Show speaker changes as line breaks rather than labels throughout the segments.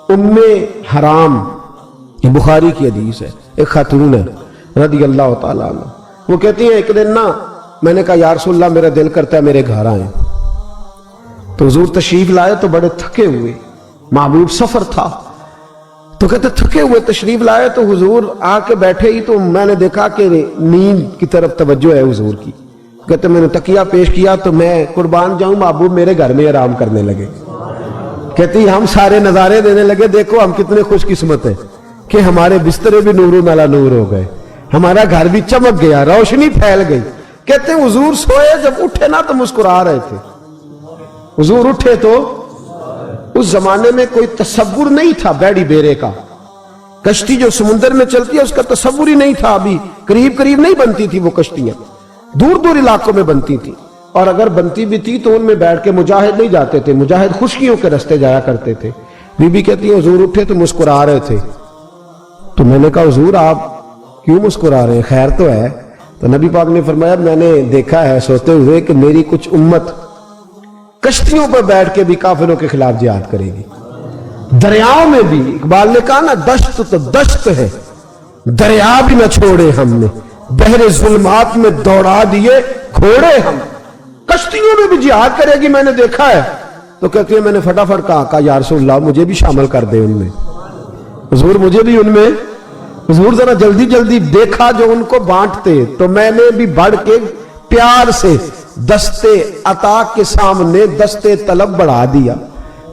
उम्मे हराम, ये बुखारी की हदीस है, एक खातून है रदी अल्लाह ताला अन्हा, वो कहती है एक दिन ना मैंने कहा या रसूलल्लाह मेरा दिल करता है मेरे घर आए, तो हुजूर तशरीफ लाए तो बड़े थके हुए, महबूब सफर था, तो कहते थके हुए तशरीफ लाए तो हुजूर आके बैठे ही तो मैंने देखा कि नींद की तरफ तवज्जो है हुजूर की। कहते मैंने तकिया पेश किया तो मैं कुर्बान जाऊं महबूब मेरे घर में आराम करने लगे। कहती हम सारे नजारे देने लगे, देखो हम कितने खुशकिस्मत हैं कि हमारे बिस्तरे भी नूर नाला नूर हो गए, हमारा घर भी चमक गया, रोशनी फैल गई। कहते हुजूर सोए, जब उठे ना तो मुस्कुरा रहे थे। हुजूर उठे तो उस जमाने में कोई तसव्वुर नहीं था बैड़ी बेरे का, कश्ती जो समुद्र में चलती है उसका तसव्वुर ही नहीं था, अभी करीब करीब नहीं बनती थी वो कश्तियां, दूर दूर इलाकों में बनती थी, और अगर बनती भी थी तो उनमें बैठ के मुजाहिद नहीं जाते थे, मुजाहिद खुशकियों के रास्ते जाया करते थे। बीबी कहती है हुजूर उठे तो मुस्कुरा रहे थे, तो मैंने कहा हुजूर आप क्यों मुस्कुरा रहे हैं, खैर तो है? तो नबी पाक ने फरमाया मैंने देखा है सोते हुए कि मेरी कुछ उम्मत कश्तियों पर बैठ के भी काफिरों के खिलाफ जिहाद करेगी, दरियाओं में भी। इकबाल ने कहा ना दश्त तो दश्त है, दरिया भी न छोड़े हमने, बहरे जुल्मात में दौड़ा दिए घोड़े हम, कश्तियों में भी जिहाद करेगी मैंने देखा है। तो कहती है मैंने फटाफट कहा या रसूलल्लाह मुझे भी शामिल कर दे उनमें, हुजूर मुझे भी उनमें, हुजूर जरा जल्दी जल्दी देखा जो उनको बांटते, तो मैंने भी बढ़ के प्यार से दस्ते अता के सामने दस्ते तलब बढ़ा दिया।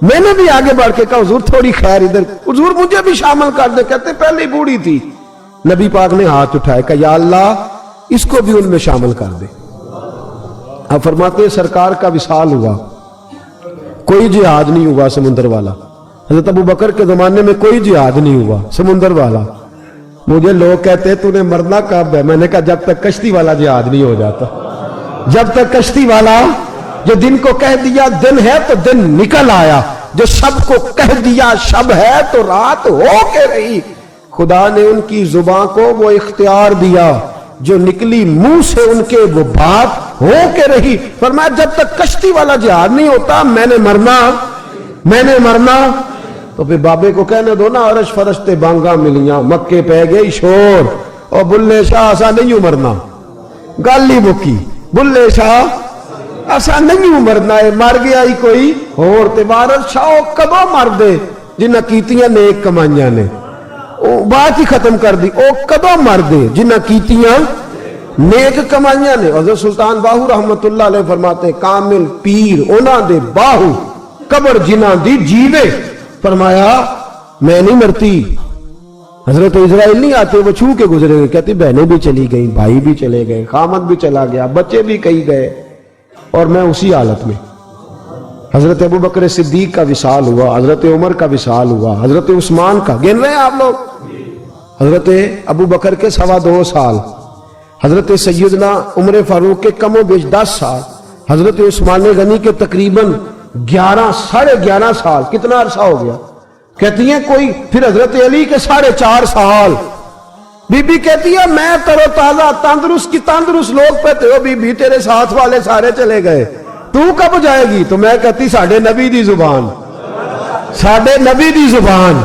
मैंने भी आगे बढ़ के कहा हुजूर थोड़ी खैर इधर, हुजूर मुझे भी शामिल कर दे। कहते पहले ही बूढ़ी थी। नबी पाक ने हाथ उठाए, कहा या अल्लाह इसको भी उनमें शामिल कर दे। अब फरमाते हैं सरकार का विसाल हुआ, कोई जिहाद नहीं हुआ समुंदर वाला। हज़रत अबू बकर के जमाने में कोई जिहाद नहीं हुआ समुंदर वाला। मुझे लोग कहते तूने मरना कब है? मैंने कहा जब तक कश्ती वाला जिहाद नहीं हो जाता, जब तक कश्ती वाला जो दिन को कह दिया दिन है तो दिन निकल आया, जो शब को कह दिया शब है तो रात हो के रही। खुदा ने उनकी जुबान को वो इख्तियार दिया, जो निकली मुंह से उनके वो बात हो के रही। फरमाया जब तक कश्ती वाला जिहाद नहीं होता मैंने मरना। तो फिर बाबे को कहने दो ना, अरश फरश्ते बांगा मिलियां, मक्के पै गई शोर, और बुल्ले शाह ऐसा नहीं मरना, गाली मुकी बुल्ले शाह ऐसा नहीं मरना है, मर गया ही कोई होर ते वारस शाह कदों मर दे जिन्हां कीतियां नेक कमाइयां ने, बात ही खत्म कर दी, ओ कदों मर दे जिन्हां कीतियां नेक कमाइयां ने। हज़रत सुल्तान बाहू रहमतुल्लाह अलैह फरमाते कामिल पीर उन्हां दे बाहू कबर जिन्हां दी जीवे। फरमाया मैं नहीं मरती। हजरत इजराइल नहीं आते, वो छू के गुजरे गए, कहती बहनें भी चली गई, भाई भी चले गए, खामद भी चला गया, बच्चे भी कहीं गए, और मैं उसी हालत में। हजरत अबू बकर सिद्दीक का विसाल हुआ, हजरत उमर का विसाल हुआ, हजरत उस्मान का, गिन रहे हैं आप लोग, हजरत अबू बकर के 2.25 साल, हजरत सैयदना उमर फारूक के कमो बेश 10 साल, हजरत उस्मान गनी के तकरीबन 11-11.5 साल, कितना अरसा हो गया। कहती है कोई, फिर हजरत अली के 4.5 साल। बीबी कहती है मैं तरोताजा तंदुरुस्त की तंदुरुस्त लोग कहते हो बीबी तेरे साथ वाले सारे चले गए, तू कब जाएगी? तो मैं कहती साडे नबी दी जुबान, साडे नबी दी जुबान,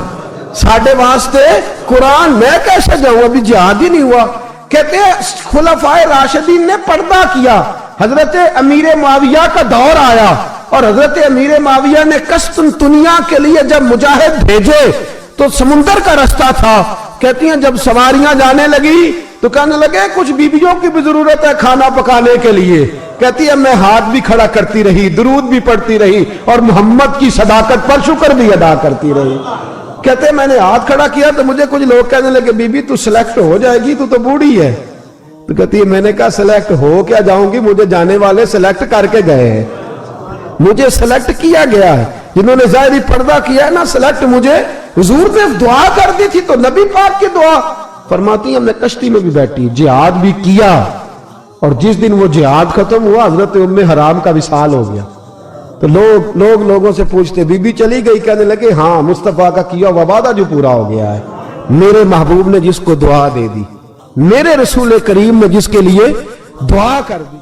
साडे वास्ते कुरान, मैं कैसे जाऊं, अभी जिहाद ही नहीं हुआ। कहते हैं खुलफाए राशिदीन ने पर्दा किया, हजरत अमीर मुआविया का दौर आया, और हजरत अमीर मुआविया ने कस्तुनतुनिया के लिए जब मुजाहिद भेजे तो समुंदर का रास्ता था। कहती हैं जब सवारियां जाने लगी तो कहने लगे कुछ बीबियों की भी जरूरत है खाना पकाने के लिए। कहती है मैं हाथ भी खड़ा करती रही, दुरूद भी पढ़ती रही, और मोहम्मद की सदाकत पर शुक्र भी अदा करती रही। कहते मैंने हाथ खड़ा किया तो मुझे कुछ लोग कहने लगे बीबी तू सिलेक्ट हो जाएगी, तू तो बूढ़ी है। तो कहती है मैंने कहा सिलेक्ट हो क्या जाऊंगी, मुझे जाने वाले सिलेक्ट करके गए हैं, मुझे सिलेक्ट किया गया है, जिन्होंने ज़ाहिरी पर्दा किया है ना सिलेक्ट, मुझे हुजूर ने दुआ कर दी थी तो नबी पाक की दुआ। फरमाती हमने कश्ती में भी बैठी, जिहाद भी किया, और जिस दिन वो जिहाद खत्म हुआ हजरत उम्मे हराम का विसाल हो गया। तो लोगों से पूछते बीबी चली गई, कहने लगे हाँ मुस्तफा का किया हुआ वादा जो पूरा हो गया है, मेरे महबूब ने जिसको दुआ दे दी, मेरे रसूल करीम ने जिसके लिए दुआ कर दी।